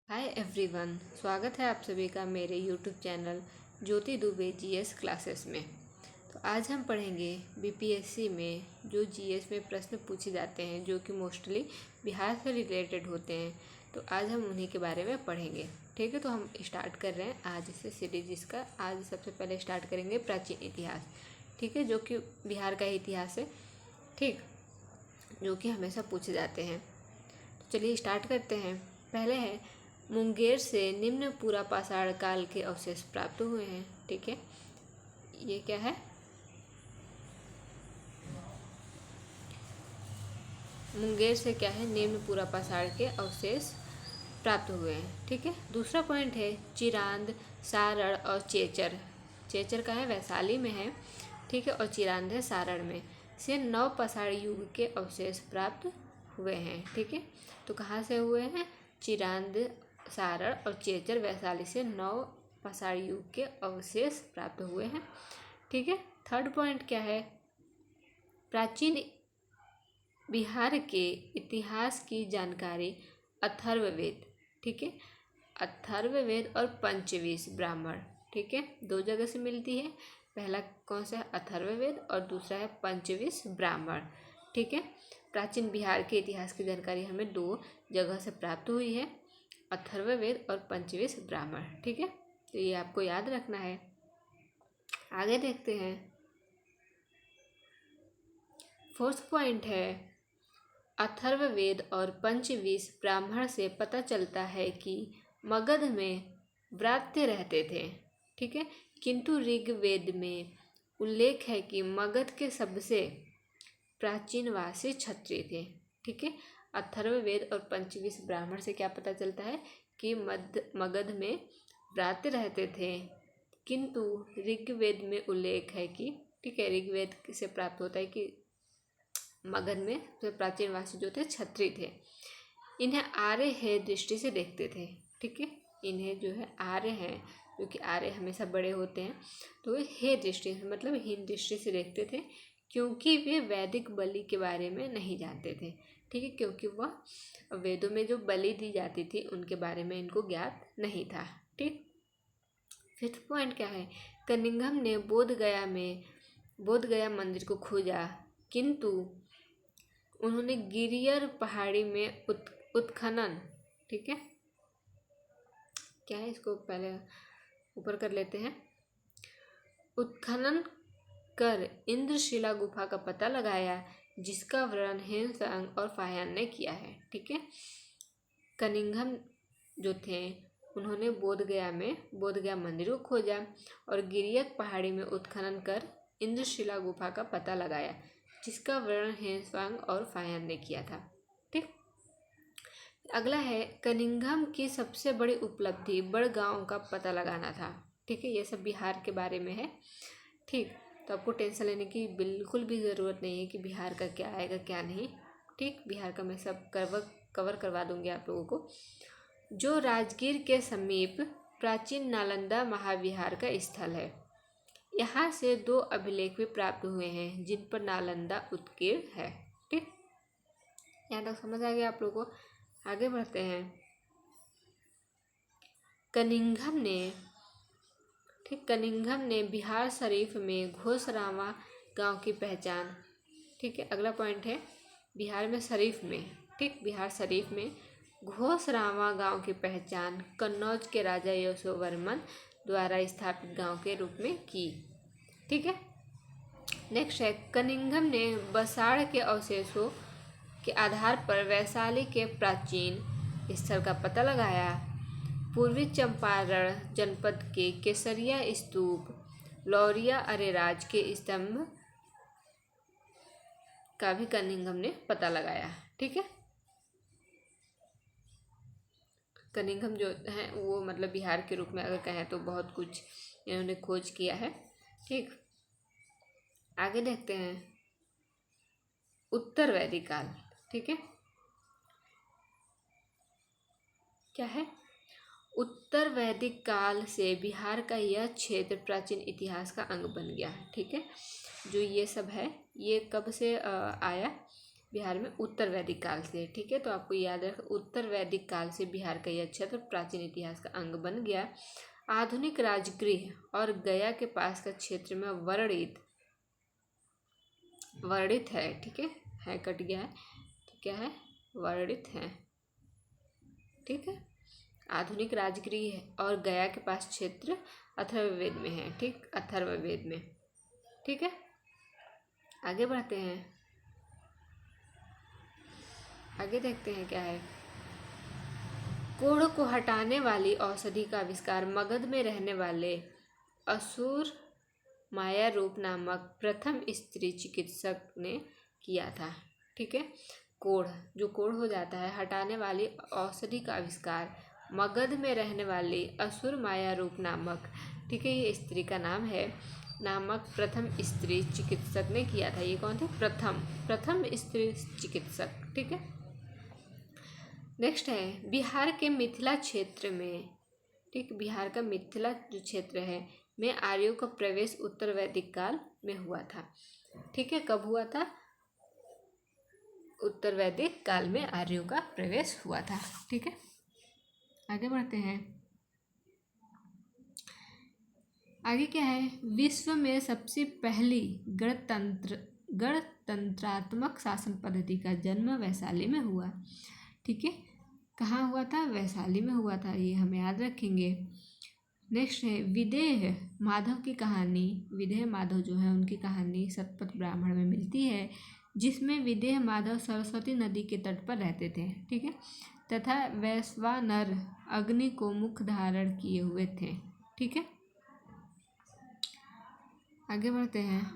Hi everyone, स्वागत है आप सभी का मेरे यूट्यूब चैनल ज्योति दुबे जीएस क्लासेस में। तो आज हम पढ़ेंगे बीपीएससी में जो जीएस में प्रश्न पूछे जाते हैं जो कि मोस्टली बिहार से रिलेटेड होते हैं। तो आज हम उन्हीं के बारे में पढ़ेंगे। ठीक है, तो हम स्टार्ट कर रहे हैं आज से सीरीज इसका। आज सबसे पहले स्टार्ट करेंगे प्राचीन इतिहास। ठीक है, जो कि बिहार का इतिहास है, ठीक, जो कि हमेशा पूछे जाते हैं। तो चलिए स्टार्ट करते हैं। पहले है मुंगेर से निम्न पूरा पाषाण काल के अवशेष प्राप्त हुए हैं। ठीक है, ये क्या है? मुंगेर से क्या है? निम्न पूरा पाषाण के अवशेष प्राप्त हुए हैं। ठीक है, दूसरा पॉइंट है चिरांद, सारण और चेचर। चेचर का है? वैशाली में है। ठीक है, और चिरांद है सारण में। से नव पाषाण युग के अवशेष प्राप्त हुए हैं। ठीक है, तो कहाँ से हुए हैं? चिरांद, सारण और चेचर, वैशाली से नव पाषाण युग के अवशेष प्राप्त हुए हैं। ठीक है, थर्ड पॉइंट क्या है? प्राचीन बिहार के इतिहास की जानकारी अथर्ववेद। ठीक है, अथर्ववेद और पंचवीस ब्राह्मण। ठीक है, दो जगह से मिलती है। पहला कौन सा है? अथर्ववेद, और दूसरा है पंचवीस ब्राह्मण। ठीक है, प्राचीन बिहार के इतिहास की जानकारी हमें दो जगह से प्राप्त हुई है, अथर्ववेद और पंचवीस ब्राह्मण। ठीक है, तो ये आपको याद रखना है। आगे देखते हैं। फोर्थ पॉइंट है अथर्ववेद और पंचवीस ब्राह्मण से पता चलता है कि मगध में व्रात्य रहते थे। ठीक है, किंतु ऋग्वेद में उल्लेख है कि मगध के सबसे प्राचीनवासी क्षत्रिय थे। ठीक है, अथर्ववेद और पंचवीस ब्राह्मण से क्या पता चलता है कि मगध में व्रात्य रहते थे, किंतु ऋग्वेद में उल्लेख है कि, ठीक है, ऋग्वेद से प्राप्त होता है कि मगध में जो प्राचीनवासी जो थे क्षत्रिय थे। इन्हें आर्य है दृष्टि से देखते थे। ठीक है, इन्हें जो है आर्य हैं, क्योंकि आर्य हमेशा बड़े होते हैं, तो वे हे दृष्टि मतलब हीन दृष्टि से देखते थे, क्योंकि वे वैदिक बलि के बारे में नहीं जानते थे। ठीक है, क्योंकि वह वेदों में जो बलि दी जाती थी उनके बारे में इनको ज्ञात नहीं था। ठीक, फिफ्थ पॉइंट क्या है? कनिंघम ने बोधगया मंदिर को खोजा, किंतु उन्होंने गिरियर पहाड़ी में उत्खनन, ठीक है, क्या है, इसको पहले ऊपर कर लेते हैं, उत्खनन कर इंद्रशिला गुफा का पता लगाया, जिसका वर्णन ह्वेन-त्सांग और फाहियान ने किया है। ठीक है, कनिंघम जो थे उन्होंने बोधगया मंदिर को खोजा और गिरियत पहाड़ी में उत्खनन कर इंद्रशिला गुफा का पता लगाया, जिसका वर्णन ह्वेन-त्सांग और फाहियान ने किया था। ठीक, अगला है कनिंघम की सबसे बड़ी उपलब्धि बड़गांव का पता लगाना था। ठीक है, ये सब बिहार के बारे में है। ठीक, तो आपको टेंशन लेने की बिल्कुल भी ज़रूरत नहीं है कि बिहार का क्या आएगा क्या नहीं। ठीक, बिहार का मैं सब कवर करवा दूंगी आप लोगों को। जो राजगीर के समीप प्राचीन नालंदा महाविहार का स्थल है, यहाँ से दो अभिलेख भी प्राप्त हुए हैं जिन पर नालंदा उत्कीर्ण है। ठीक, यहाँ तक समझ आ गया आप लोगों को? आगे बढ़ते हैं। कनिंघम ने बिहार शरीफ में घोषरावा गांव की पहचान। ठीक है, अगला पॉइंट है बिहार में शरीफ में, ठीक, बिहार शरीफ में घोषरावा गांव की पहचान कन्नौज के राजा यशोवर्मन द्वारा स्थापित गांव के रूप में की। ठीक है, नेक्स्ट है कनिंघम ने बसाड़ के अवशेषों के आधार पर वैशाली के प्राचीन स्थल का पता लगाया। पूर्वी चंपारण जनपद के केसरिया स्तूप, लौरिया अरेराज के स्तंभ का भी कनिंघम ने पता लगाया। ठीक है, कनिंघम जो है वो मतलब बिहार के रूप में अगर कहें तो बहुत कुछ इन्होंने खोज किया है। ठीक, आगे देखते हैं उत्तर वैदिक काल। ठीक है, क्या है? उत्तर वैदिक काल से बिहार का यह क्षेत्र प्राचीन इतिहास का अंग बन गया है। ठीक है, जो ये सब है ये कब से आया? बिहार में उत्तर वैदिक काल से है। ठीक है, तो आपको याद रख, उत्तर वैदिक काल से बिहार का यह क्षेत्र प्राचीन इतिहास का अंग बन गया। आधुनिक राजगृह और गया के पास का क्षेत्र में वर्णित है। ठीक है कट गया है, तो क्या है, वर्णित है। ठीक है, आधुनिक राजगृह और गया के पास क्षेत्र अथर्ववेद में है। ठीक, अथर्ववेद में। ठीक है, आगे बढ़ते हैं, आगे देखते हैं क्या है। कोढ़ को हटाने वाली औषधि का आविष्कार मगध में रहने वाले असुर माया रूप नामक प्रथम स्त्री चिकित्सक ने किया था। ठीक है, कोढ़, जो कोढ़ हो जाता है, हटाने वाली औषधि का आविष्कार मगध में रहने वाली असुर माया रूप नामक, ठीक है, ये स्त्री का नाम है, नामक प्रथम स्त्री चिकित्सक ने किया था। ये कौन थे, प्रथम स्त्री चिकित्सक। ठीक है, नेक्स्ट है बिहार के मिथिला क्षेत्र में, ठीक, बिहार का मिथिला जो क्षेत्र है में आर्यों का प्रवेश उत्तर वैदिक काल में हुआ था। ठीक है, कब हुआ था, उत्तर वैदिक काल में आर्यों का प्रवेश हुआ था। ठीक है, आगे बढ़ते हैं, आगे क्या है। विश्व में सबसे पहली गणतंत्रात्मक शासन पद्धति का जन्म वैशाली में हुआ। ठीक है, कहाँ हुआ था, वैशाली में हुआ था, ये हम याद रखेंगे। नेक्स्ट है विदेह माधव की कहानी। विदेह माधव जो है उनकी कहानी शतपथ ब्राह्मण में मिलती है, जिसमें विदेह माधव सरस्वती नदी के तट पर रहते थे। ठीक है, तथा वैश्वानर अग्नि को मुख धारण किए हुए थे। ठीक है, आगे बढ़ते हैं।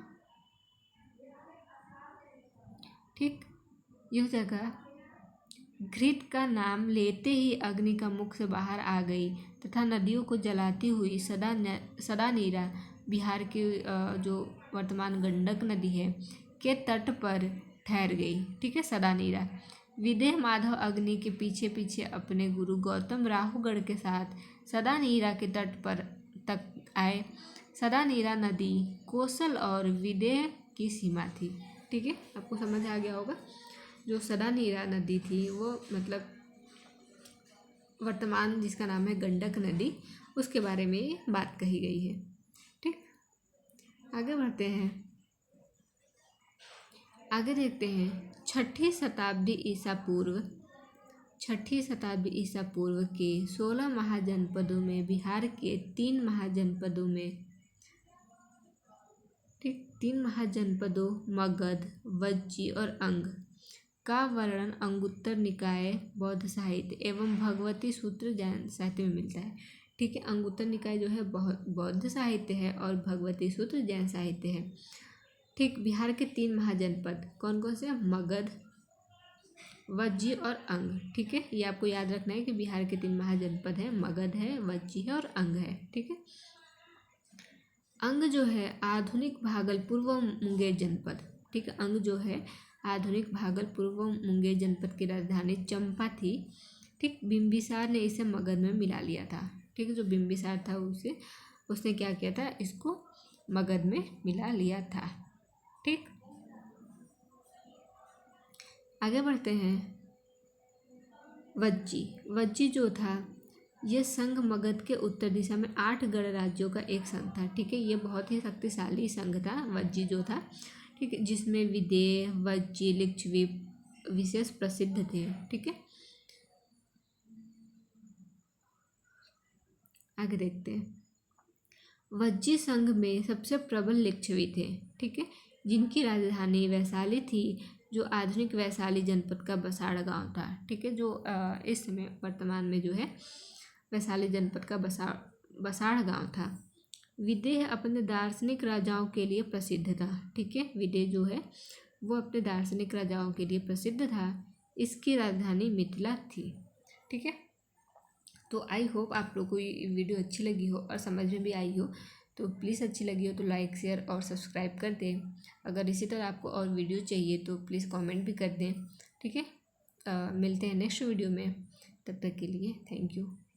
ठीक, यह जगह घृत का नाम लेते ही अग्नि का मुख से बाहर आ गई तथा नदियों को जलाती हुई सदा नीरा बिहार की जो वर्तमान गंडक नदी है के तट पर ठहर गई। ठीक है, सदा नीरा। विदेह माधव अग्नि के पीछे पीछे अपने गुरु गौतम राहुगढ़ के साथ सदा नीरा के तट पर तक आए। सदा नीरा नदी कोसल और विदेह की सीमा थी। ठीक है, आपको समझ आ गया होगा, जो सदा नीरा नदी थी वो मतलब वर्तमान जिसका नाम है गंडक नदी, उसके बारे में ये बात कही गई है। ठीक, आगे बढ़ते हैं, आगे देखते हैं। छठी शताब्दी ईसा पूर्व के 16 महाजनपदों में बिहार के 3 महाजनपदों में, ठीक, 3 महाजनपदों मगध, वज्जी और अंग का वर्णन अंगुत्तर निकाय बौद्ध साहित्य एवं भगवती सूत्र जैन साहित्य में मिलता है। ठीक है, अंगुत्तर निकाय जो है बौद्ध साहित्य है और भगवती सूत्र जैन साहित्य है। ठीक, बिहार के 3 महाजनपद कौन कौन से, मगध, वज्जी और अंग। ठीक है, ये आपको याद रखना है कि बिहार के 3 महाजनपद है, मगध है, वज्जी है और अंग है। ठीक है, अंग जो है आधुनिक भागलपुर व मुंगेर जनपद। ठीक है, अंग जो है आधुनिक भागलपुर व मुंगेर जनपद की राजधानी चंपा थी। ठीक, बिंबिसार ने इसे मगध में मिला लिया था। ठीक है, जो बिंबिसार था उसने क्या किया था, इसको मगध में मिला लिया था। ठीक, आगे बढ़ते हैं। वज्जी जो था यह संघ मगध के उत्तर दिशा में 8 गणराज्यों का एक संघ था। ठीक है, ये बहुत ही शक्तिशाली संघ था वज्जी जो था। ठीक है, जिसमें विदेह, वज्जी, लिच्छवी विशेष प्रसिद्ध थे। ठीक है, आगे देखते हैं। वज्जी संघ में सबसे प्रबल लिच्छवी थे। ठीक है, जिनकी राजधानी वैशाली थी, जो आधुनिक वैशाली जनपद का बसाड़ गांव था। ठीक है, जो इस समय वर्तमान में जो है वैशाली जनपद का बसाड़ गांव था। विदेह अपने दार्शनिक राजाओं के लिए प्रसिद्ध था। ठीक है, विदेह जो है वो अपने दार्शनिक राजाओं के लिए प्रसिद्ध था। इसकी राजधानी मिथिला थी। ठीक है, तो आई होप आप लोग को ये वीडियो अच्छी लगी हो और समझ में भी आई हो। तो प्लीज़ अच्छी लगी हो तो लाइक, शेयर और सब्सक्राइब कर दें। अगर इसी तरह आपको और वीडियो चाहिए तो प्लीज़ कमेंट भी कर दें। ठीक है, मिलते हैं नेक्स्ट वीडियो में, तब तक के लिए थैंक यू।